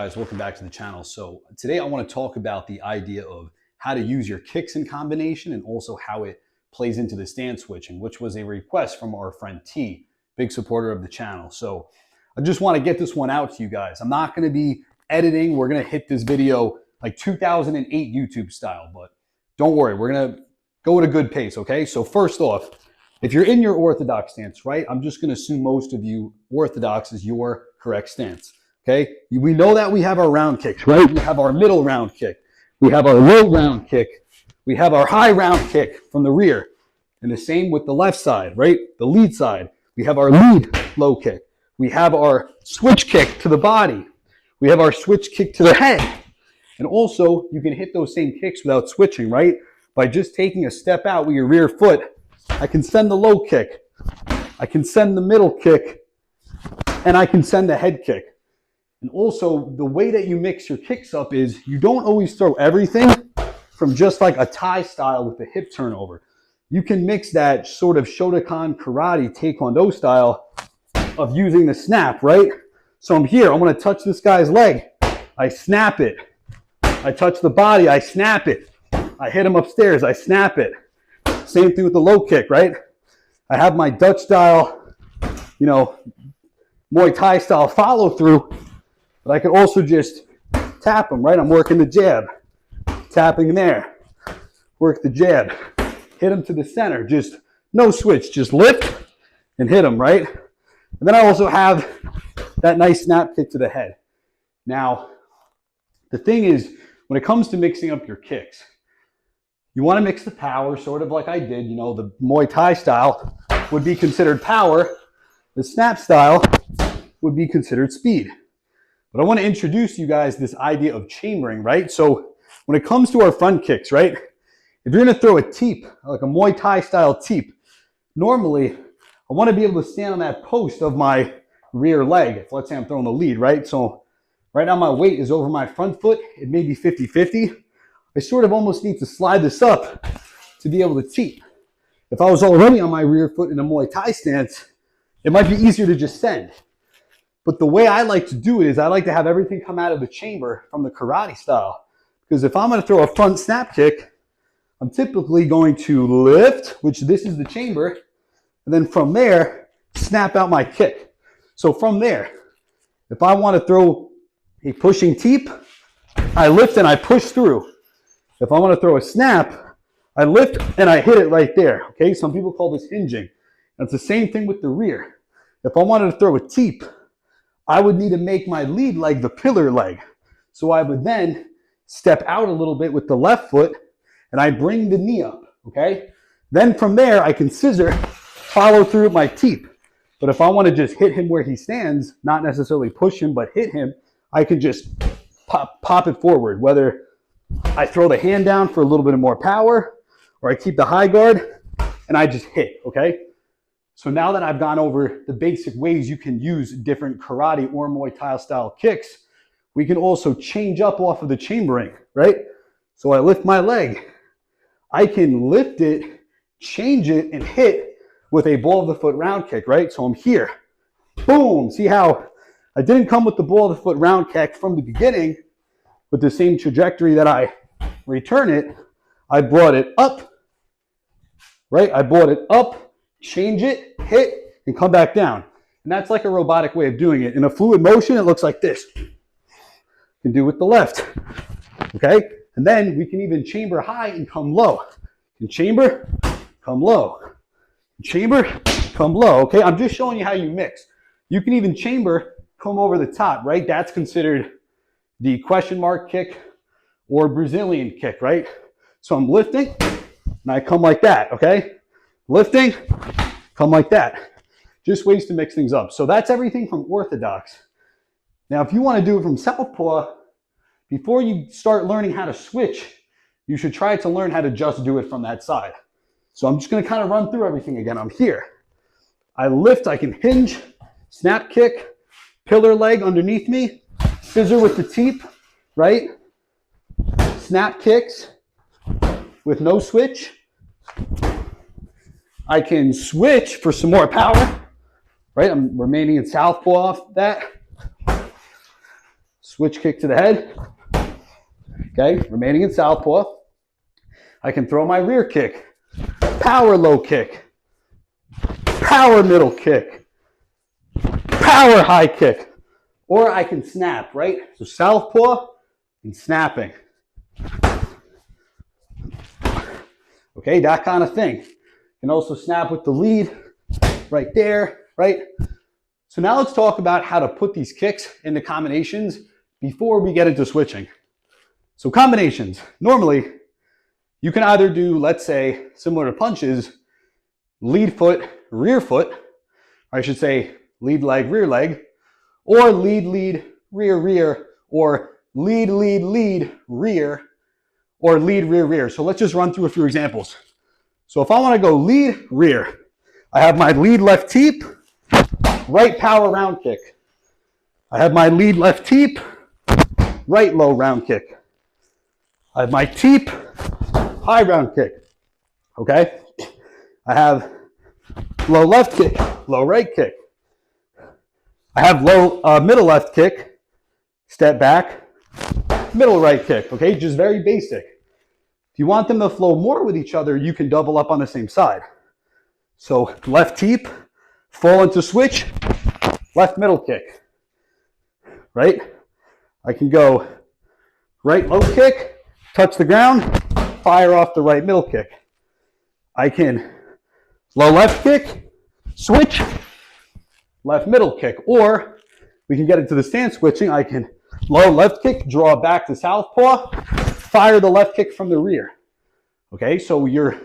guys, welcome back to the channel. So today I want to talk about the idea of how to use your kicks in combination and also how it plays into the stance switching, which was a request from our friend T, big supporter of the channel. So I just want to get this one out to you guys. I'm not going to be editing. We're going to hit this video like 2008 YouTube style, but don't worry, we're going to go at a good pace, okay? So first off, if you're in your orthodox stance, right, I'm just going to assume most of you orthodox is your correct stance. Okay, we know that we have our round kicks, right? We have our middle round kick. We have our low round kick. We have our high round kick from the rear. And the same with the left side, right? The lead side. We have our lead low kick. We have our switch kick to the body. We have our switch kick to the head. And also, you can hit those same kicks without switching, right? By just taking a step out with your rear foot. I can send the low kick. I can send the middle kick. And I can send the head kick. And also, the way that you mix your kicks up is you don't always throw everything from just like a Thai style with the hip turnover. You can mix that sort of Shotokan karate taekwondo style of using the snap, right? So I'm here, I'm going to touch this guy's leg. I snap it. I touch the body, I snap it. I hit him upstairs, I snap it. Same thing with the low kick, right? I have my Dutch style, Muay Thai style follow through. But I can also just tap them, right? I'm working the jab, tapping there, work the jab, hit them to the center, just no switch, just lift and hit them, right? And then I also have that nice snap kick to the head. Now, the thing is, when it comes to mixing up your kicks, you want to mix the power, sort of like I did, the Muay Thai style would be considered power, the snap style would be considered speed. But I want to introduce you guys this idea of chambering, right? So when it comes to our front kicks, right? If you're going to throw a teep, like a Muay Thai style teep, normally I want to be able to stand on that post of my rear leg. If let's say I'm throwing the lead, right? So right now my weight is over my front foot. It may be 50-50. I sort of almost need to slide this up to be able to teep. If I was already on my rear foot in a Muay Thai stance, it might be easier to just send. But the way I like to do it is I like to have everything come out of the chamber from the karate style. Because if I'm going to throw a front snap kick, I'm typically going to lift, which this is the chamber, and then from there, snap out my kick. So from there, if I want to throw a pushing teep, I lift and I push through. If I want to throw a snap, I lift and I hit it right there. Okay, some people call this hinging. That's the same thing with the rear. If I wanted to throw a teep, I would need to make my lead leg the pillar leg. So I would then step out a little bit with the left foot and I bring the knee up, okay? Then from there, I can scissor, follow through with my teep. But if I want to just hit him where he stands, not necessarily push him, but hit him, I can just pop it forward. Whether I throw the hand down for a little bit of more power or I keep the high guard and I just hit, okay? So now that I've gone over the basic ways you can use different karate or Muay Thai style kicks, we can also change up off of the chambering, right? So I lift my leg. I can lift it, change it, and hit with a ball of the foot round kick, right? So I'm here. Boom. See how I didn't come with the ball of the foot round kick from the beginning with the same trajectory that I return it. I brought it up, right? I brought it up. Change it, hit, and come back down. And that's like a robotic way of doing it. In a fluid motion, it looks like this. You can do it with the left, okay? And then we can even chamber high and come low. You can chamber, come low. Chamber, come low, okay? I'm just showing you how you mix. You can even chamber, come over the top, right? That's considered the question mark kick or Brazilian kick, right? So I'm lifting, and I come like that, okay? Lifting, come like that. Just ways to mix things up. So that's everything from orthodox. Now, if you want to do it from Southpaw, before you start learning how to switch, you should try to learn how to just do it from that side. So I'm just going to kind of run through everything again. I'm here. I lift, I can hinge, snap kick, pillar leg underneath me, scissor with the teep, right? Snap kicks with no switch. I can switch for some more power, right? I'm remaining in southpaw off that. switch kick to the head. Okay, remaining in southpaw. I can throw my rear kick, power low kick, power middle kick, power high kick, or I can snap, right? So southpaw and snapping. Okay, that kind of thing. You can also snap with the lead right there, right? So now let's talk about how to put these kicks into combinations before we get into switching. So combinations, normally you can either do, let's say, similar to punches, lead foot, rear foot, or I should say lead leg, or lead, lead, rear, rear, or lead, lead, lead, rear, or lead, rear, rear. So let's just run through a few examples. So if I want to go lead, rear, I have my lead left teep, right power round kick. I have my lead left teep, right low round kick. I have my teep, high round kick. Okay? I have low left kick, low right kick. I have low middle left kick, step back, middle right kick. Okay? Just very basic. If you want them to flow more with each other, you can double up on the same side. So left teep, fall into switch, left middle kick, right? I can go right low kick, touch the ground, fire off the right middle kick. I can low left kick, switch, left middle kick. Or we can get into the stance switching. I can low left kick, draw back to southpaw, fire the left kick from the rear. Okay, so you're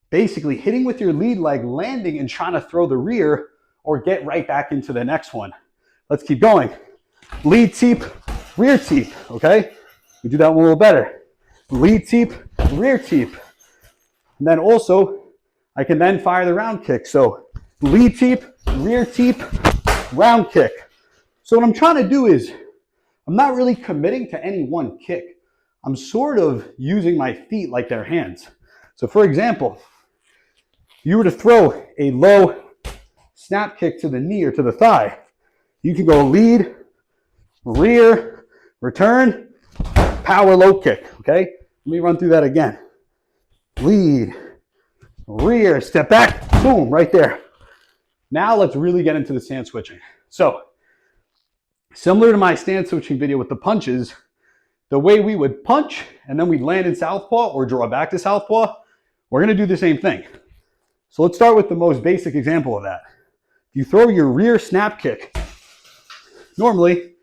basically hitting with your lead leg, landing and trying to throw the rear or get right back into the next one. Let's keep going. Lead teep, rear teep, okay? We do that one a little better. Lead teep, rear teep. And then also, I can then fire the round kick. So lead teep, rear teep, round kick. So what I'm trying to do is, I'm not really committing to any one kick. I'm sort of using my feet like they're hands. So for example, if you were to throw a low snap kick to the knee or to the thigh, you can go lead, rear, return, power low kick, okay? Let me run through that again. Lead, rear, step back, boom, right there. Now let's really get into the stance switching. So, similar to my stance switching video with the punches, the way we would punch and then we'd land in southpaw or draw back to southpaw, we're gonna do the same thing. So let's start with the most basic example of that. You throw your rear snap kick. Normally,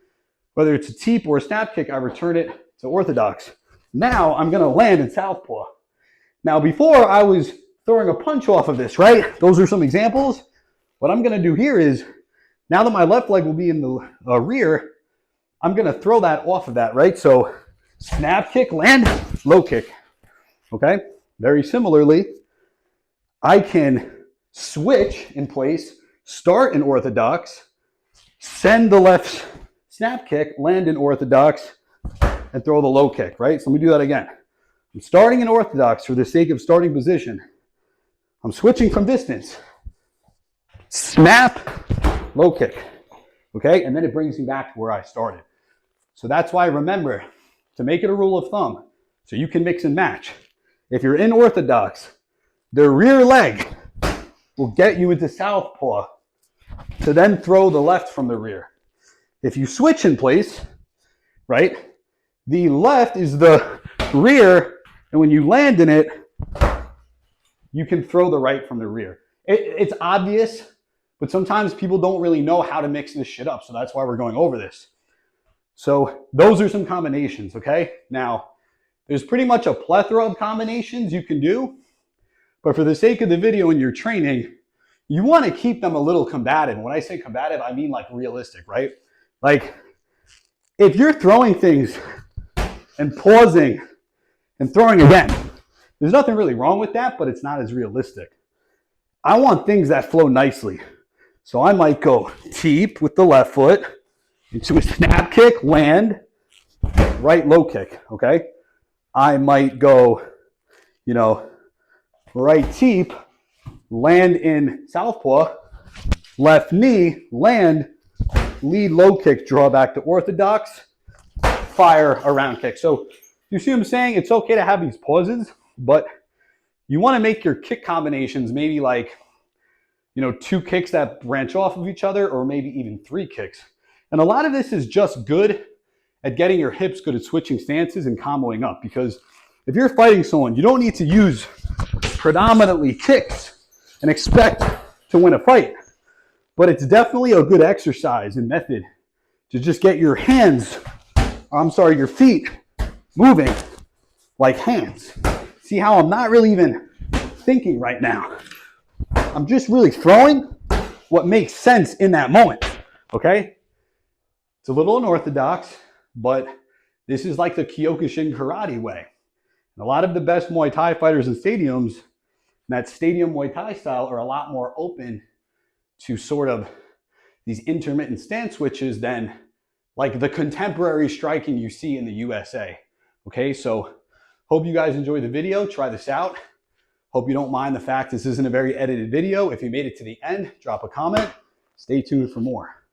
whether it's a teep or a snap kick, I return it to orthodox. Now I'm gonna land in southpaw. Now before I was throwing a punch off of this, right? Those are some examples. What I'm gonna do here is, now that my left leg will be in the rear, I'm gonna throw that off of that, right? So snap kick, land, low kick, okay? Very similarly, I can switch in place, start in orthodox, send the left snap kick, land in orthodox, and throw the low kick, right? So let me do that again. I'm starting in orthodox for the sake of starting position. I'm switching from distance. Snap, low kick, okay? And then it brings me back to where I started. So that's why, remember, to make it a rule of thumb, so you can mix and match. If you're in orthodox, the rear leg will get you into southpaw to then throw the left from the rear. If you switch in place, right, the left is the rear, and when you land in it, you can throw the right from the rear. It's obvious, but sometimes people don't really know how to mix this shit up, so that's why we're going over this. So those are some combinations, okay? Now, there's pretty much a plethora of combinations you can do, but for the sake of the video and your training, you want to keep them a little combative. When I say combative, I mean like realistic, right? Like, if you're throwing things and pausing and throwing again, there's nothing really wrong with that, but it's not as realistic. I want things that flow nicely. So I might go teep with the left foot into a snap kick, land, right low kick, okay? I might go, right teep, land in southpaw, left knee, land, lead low kick, draw back to orthodox, fire a round kick. So you see what I'm saying? It's okay to have these pauses, but you want to make your kick combinations maybe like, you know, 2 kicks that branch off of each other, or maybe even 3 kicks. And a lot of this is just good at getting your hips good at switching stances and comboing up, because if you're fighting someone, you don't need to use predominantly kicks and expect to win a fight. But it's definitely a good exercise and method to just get your your feet moving like hands. See how I'm not really even thinking right now. I'm just really throwing what makes sense in that moment, okay? It's a little unorthodox, but this is like the Kyokushin karate way. And a lot of the best Muay Thai fighters in stadiums, that stadium Muay Thai style, are a lot more open to sort of these intermittent stance switches than like the contemporary striking you see in the USA. Okay, so hope you guys enjoyed the video. Try this out. Hope you don't mind the fact this isn't a very edited video. If you made it to the end, drop a comment. Stay tuned for more.